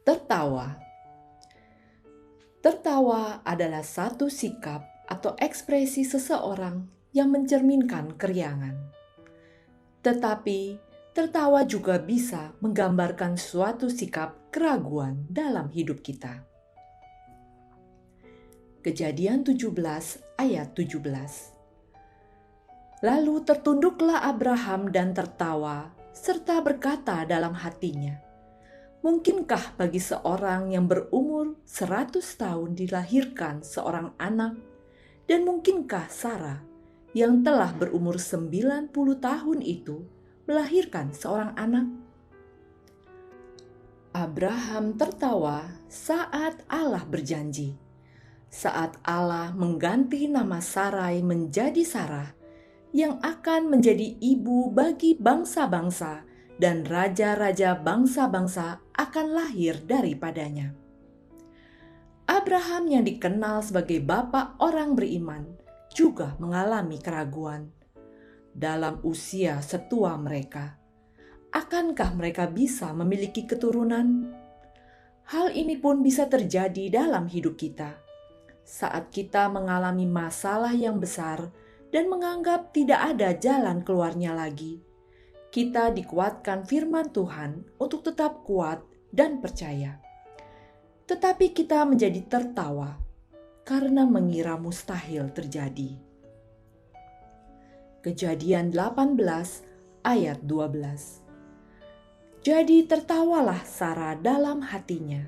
Tertawa. Tertawa adalah satu sikap atau ekspresi seseorang yang mencerminkan keriangan. Tetapi, tertawa juga bisa menggambarkan suatu sikap keraguan dalam hidup kita. Kejadian 17 ayat 17. Lalu tertunduklah Abraham dan tertawa, serta berkata dalam hatinya, "Mungkinkah bagi seorang yang berumur 100 tahun dilahirkan seorang anak? Dan mungkinkah Sarah yang telah berumur 90 tahun itu melahirkan seorang anak?" Abraham tertawa saat Allah berjanji. Saat Allah mengganti nama Sarai menjadi Sarah, yang akan menjadi ibu bagi bangsa-bangsa, dan raja-raja bangsa-bangsa akan lahir daripadanya. Abraham yang dikenal sebagai bapak orang beriman juga mengalami keraguan. Dalam usia setua mereka, akankah mereka bisa memiliki keturunan? Hal ini pun bisa terjadi dalam hidup kita. Saat kita mengalami masalah yang besar dan menganggap tidak ada jalan keluarnya lagi, kita dikuatkan firman Tuhan untuk tetap kuat dan percaya. Tetapi kita menjadi tertawa karena mengira mustahil terjadi. Kejadian 18 ayat 12. Jadi tertawalah Sarah dalam hatinya,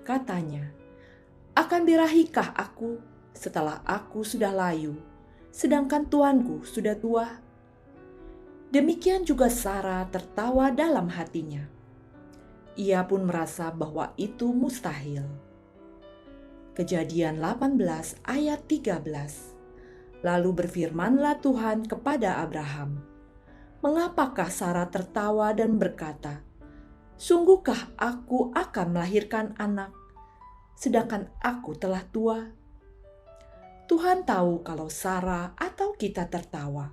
katanya, "Akan birahikah aku setelah aku sudah layu, sedangkan tuanku sudah tua?" Demikian juga Sarah tertawa dalam hatinya. Ia pun merasa bahwa itu mustahil. Kejadian 18 ayat 13. Lalu berfirmanlah Tuhan kepada Abraham, "Mengapakah Sarah tertawa dan berkata, 'Sungguhkah aku akan melahirkan anak, sedangkan aku telah tua?'" Tuhan tahu kalau Sarah atau kita tertawa,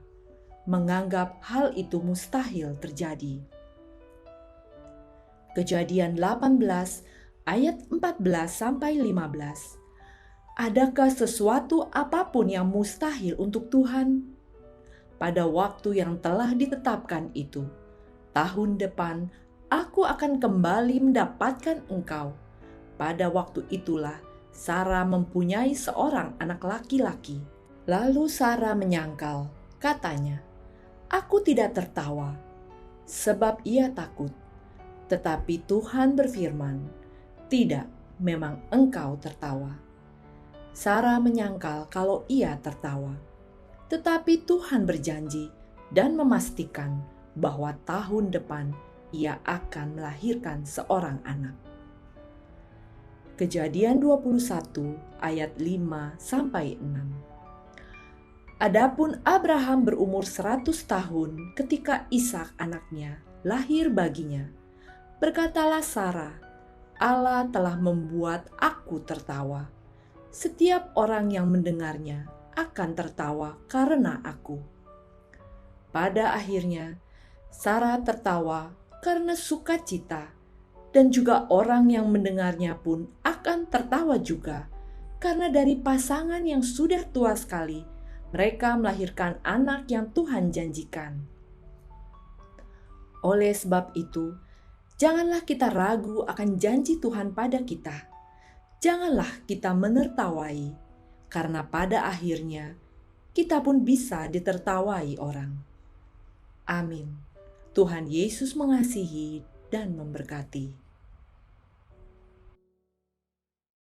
menganggap hal itu mustahil terjadi. Kejadian 18 ayat 14-15. Adakah sesuatu apapun yang mustahil untuk Tuhan? Pada waktu yang telah ditetapkan itu, tahun depan aku akan kembali mendapatkan engkau. Pada waktu itulah Sarah mempunyai seorang anak laki-laki. Lalu Sarah menyangkal, katanya, "Aku tidak tertawa," sebab ia takut. Tetapi Tuhan berfirman, "Tidak, memang engkau tertawa." Sarah menyangkal kalau ia tertawa. Tetapi Tuhan berjanji dan memastikan bahwa tahun depan ia akan melahirkan seorang anak. Kejadian 21 ayat 5-6. Adapun Abraham berumur 100 tahun ketika Ishak anaknya lahir baginya. Berkatalah Sarah, "Allah telah membuat aku tertawa. Setiap orang yang mendengarnya akan tertawa karena aku." Pada akhirnya, Sarah tertawa karena sukacita, dan juga orang yang mendengarnya pun akan tertawa juga, karena dari pasangan yang sudah tua sekali, mereka melahirkan anak yang Tuhan janjikan. Oleh sebab itu, janganlah kita ragu akan janji Tuhan pada kita. Janganlah kita menertawai, karena pada akhirnya kita pun bisa ditertawai orang. Amin. Tuhan Yesus mengasihi dan memberkati.